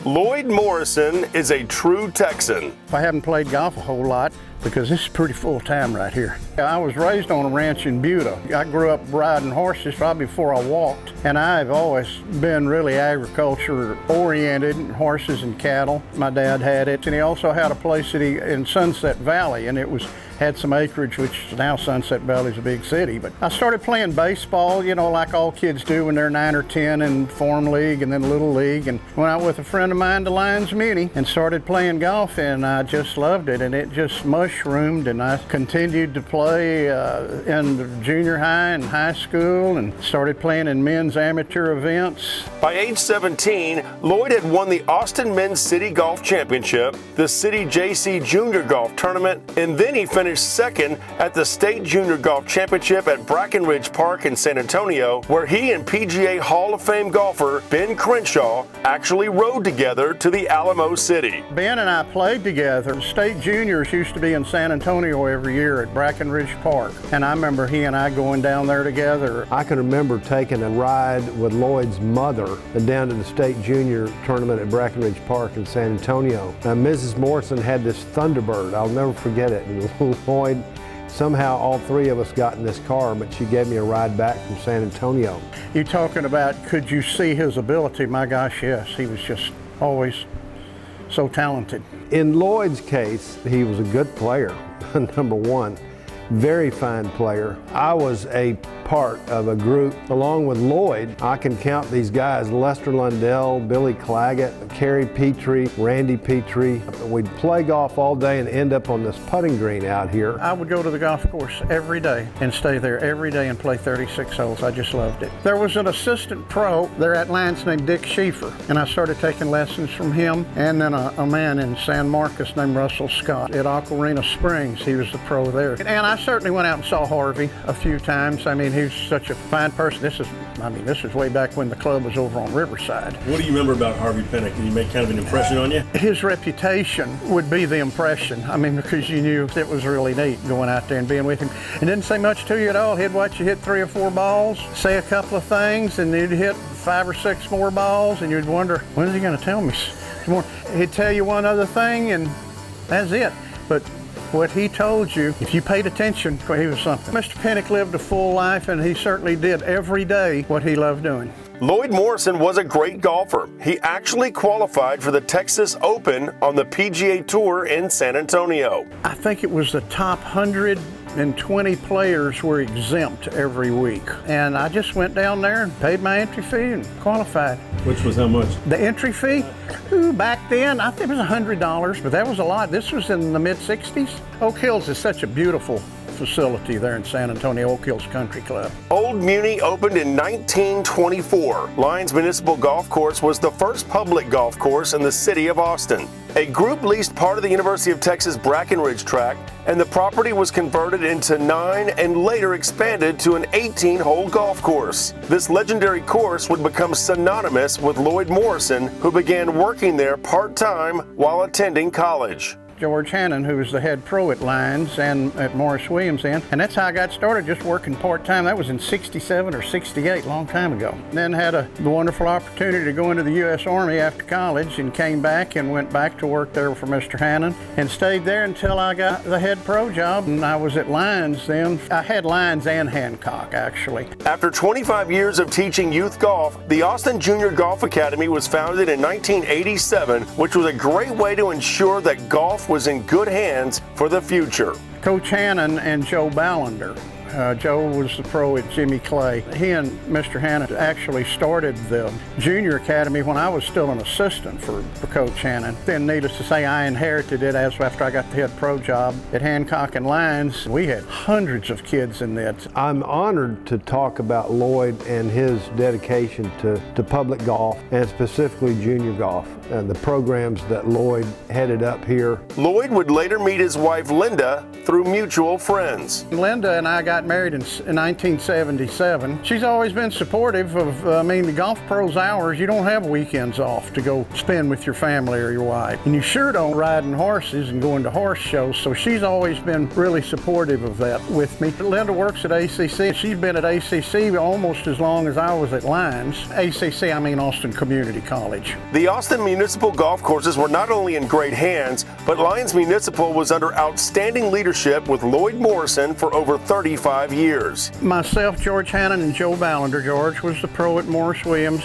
Lloyd Morrison is a true Texan. I haven't played golf a whole lot because this is pretty full time right here. I was raised on a ranch in Buda. I grew up riding horses probably before I walked, and I've always been really agriculture oriented, horses and cattle. My dad had it, and he also had a place in Sunset Valley, and it had some acreage, which now Sunset Valley is a big city. But I started playing baseball, you know, like all kids do when they're 9 or 10 in Farm League and then Little League, and went out with a friend of mine to Lyons Muny and started playing golf, and I just loved it, and it just mushroomed, and I continued to play in the junior high and high school, and started playing in men's amateur events. By age 17, Lloyd had won the Austin Men's City Golf Championship, the City Jaycee Junior Golf Tournament, and then he finished second at the State Junior Golf Championship at Brackenridge Park in San Antonio, where he and PGA Hall of Fame golfer Ben Crenshaw actually rode together to the Alamo City. Ben and I played together. State Juniors used to be in San Antonio every year at Brackenridge Park, and I remember he and I going down there together. I can remember taking a ride with Lloyd's mother down to the State Junior Tournament at Brackenridge Park in San Antonio. Mrs. Morrison had this Thunderbird. I'll never forget it. And Lloyd, somehow all three of us got in this car, but she gave me a ride back from San Antonio. You talking about could you see his ability? My gosh, yes. He was just always so talented. In Lloyd's case, he was a good player, number one. Very fine player. I was a part of a group along with Lloyd. I can count these guys: Lester Lundell, Billy Claggett, Kerry Petrie, Randy Petrie. We'd play golf all day and end up on this putting green out here. I would go to the golf course every day and stay there every day and play 36 holes. I just loved it. There was an assistant pro there at Lyons named Dick Schieffer, and I started taking lessons from him, and then a man in San Marcos named Russell Scott. At Aquarina Springs, he was the pro there. And I certainly went out and saw Harvey a few times. I mean, he was such a fine person. This is way back when the club was over on Riverside. What do you remember about Harvey Pennock? Did he make kind of an impression on you? His reputation would be the impression. I mean, because you knew it was really neat going out there and being with him. And didn't say much to you at all. He'd watch you hit 3 or 4 balls, say a couple of things, and you'd hit 5 or 6 more balls, and you'd wonder, when is he going to tell me some more? He'd tell you one other thing, and that's it. But what he told you, if you paid attention, he was something. Mr. Pennock lived a full life, and he certainly did every day what he loved doing. Lloyd Morrison was a great golfer. He actually qualified for the Texas Open on the PGA Tour in San Antonio. I think it was the top 120 players were exempt every week. And I just went down there and paid my entry fee and qualified. Which was how much? The entry fee? Back then, I think it was $100, but that was a lot. This was in the mid-60s. Oak Hills is such a beautiful facility there in San Antonio, Oak Hills Country Club. Old Muny opened in 1924. Lyons Municipal Golf Course was the first public golf course in the city of Austin. A group leased part of the University of Texas Brackenridge track, and the property was converted into 9 and later expanded to an 18-hole golf course. This legendary course would become synonymous with Lloyd Morrison, who began working there part-time while attending college. George Hannon, who was the head pro at Lyons and at Morris Williams then. And that's how I got started, just working part-time. That was in 67 or 68, a long time ago. Then had the wonderful opportunity to go into the U.S. Army after college, and came back and went back to work there for Mr. Hannon and stayed there until I got the head pro job. And I was at Lyons then. I had Lyons and Hancock, actually. After 25 years of teaching youth golf, the Austin Junior Golf Academy was founded in 1987, which was a great way to ensure that golf was in good hands for the future. Coach Hannon and Joe Ballander. Joe was the pro at Jimmy Clay. He and Mr. Hannon actually started the junior academy when I was still an assistant for Coach Hannon. Then, needless to say, I inherited it after I got the head pro job at Hancock and Lyons. We had hundreds of kids in that. I'm honored to talk about Lloyd and his dedication to public golf, and specifically junior golf, and the programs that Lloyd headed up here. Lloyd would later meet his wife Linda through mutual friends. Linda and I got married in 1977. She's always been supportive of, the golf pros hours, you don't have weekends off to go spend with your family or your wife. And you sure don't riding horses and going to horse shows, so she's always been really supportive of that with me. Linda works at ACC. She's been at ACC almost as long as I was at Lyons. ACC, I mean Austin Community College. The Austin Municipal golf courses were not only in great hands, but Lyons Municipal was under outstanding leadership with Lloyd Morrison for over 35 years. Myself, George Hannon, and Joe Ballander. George was the pro at Morris Williams.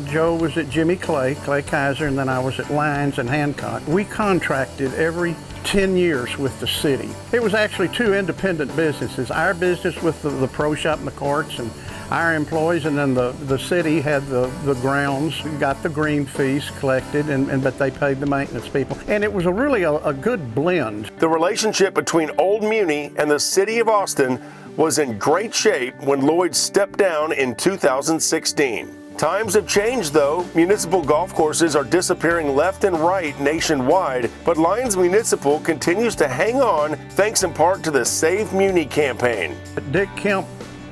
Joe was at Jimmy Clay Kaiser, and then I was at Muny and Hancock. We contracted every 10 years with the city. It was actually two independent businesses. Our business with the pro shop and the courts and our employees, and then the city had the grounds, got the green fees collected, but they paid the maintenance people. And it was really a good blend. The relationship between Old Muny and the city of Austin was in great shape when Lloyd stepped down in 2016. Times have changed though. Municipal golf courses are disappearing left and right nationwide, but Lyons Municipal continues to hang on thanks in part to the Save Muny campaign. Dick Kemp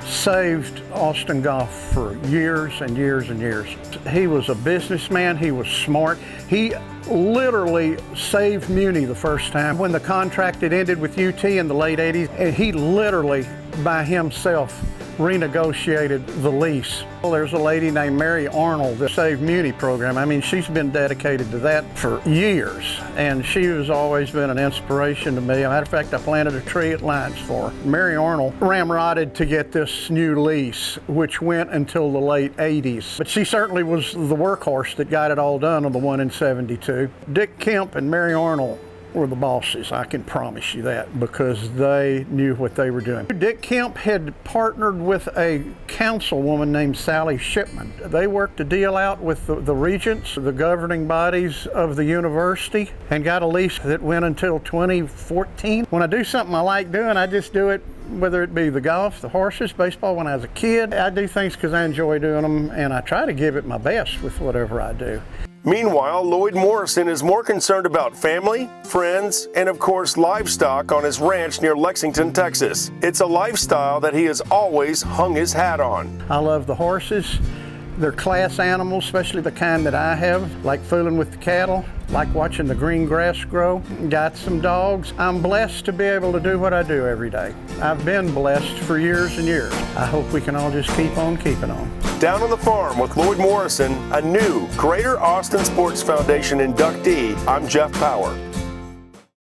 saved Austin golf for years and years and years. He was a businessman, he was smart. He literally saved Muny the first time when the contract had ended with UT in the late 80s, and he literally by himself renegotiated the lease. Well, there's a lady named Mary Arnold that Save Muny program. I mean, she's been dedicated to that for years, and she has always been an inspiration to me. As a matter of fact, I planted a tree at Lyons for her. Mary Arnold ramrodded to get this new lease, which went until the late 80s. But she certainly was the workhorse that got it all done on the one in 72. Dick Kemp and Mary Arnold were the bosses, I can promise you that, because they knew what they were doing. Dick Kemp had partnered with a councilwoman named Sally Shipman. They worked a deal out with the regents, the governing bodies of the university, and got a lease that went until 2014. When I do something I like doing, I just do it, whether it be the golf, the horses, baseball. When I was a kid, I do things because I enjoy doing them, and I try to give it my best with whatever I do. Meanwhile, Lloyd Morrison is more concerned about family, friends, and of course livestock on his ranch near Lexington, Texas. It's a lifestyle that he has always hung his hat on. I love the horses. They're class animals, especially the kind that I have, like fooling with the cattle, like watching the green grass grow. Got some dogs. I'm blessed to be able to do what I do every day. I've been blessed for years and years. I hope we can all just keep on keeping on. Down on the farm with Lloyd Morrison, a new Greater Austin Sports Foundation inductee, I'm Jeff Power.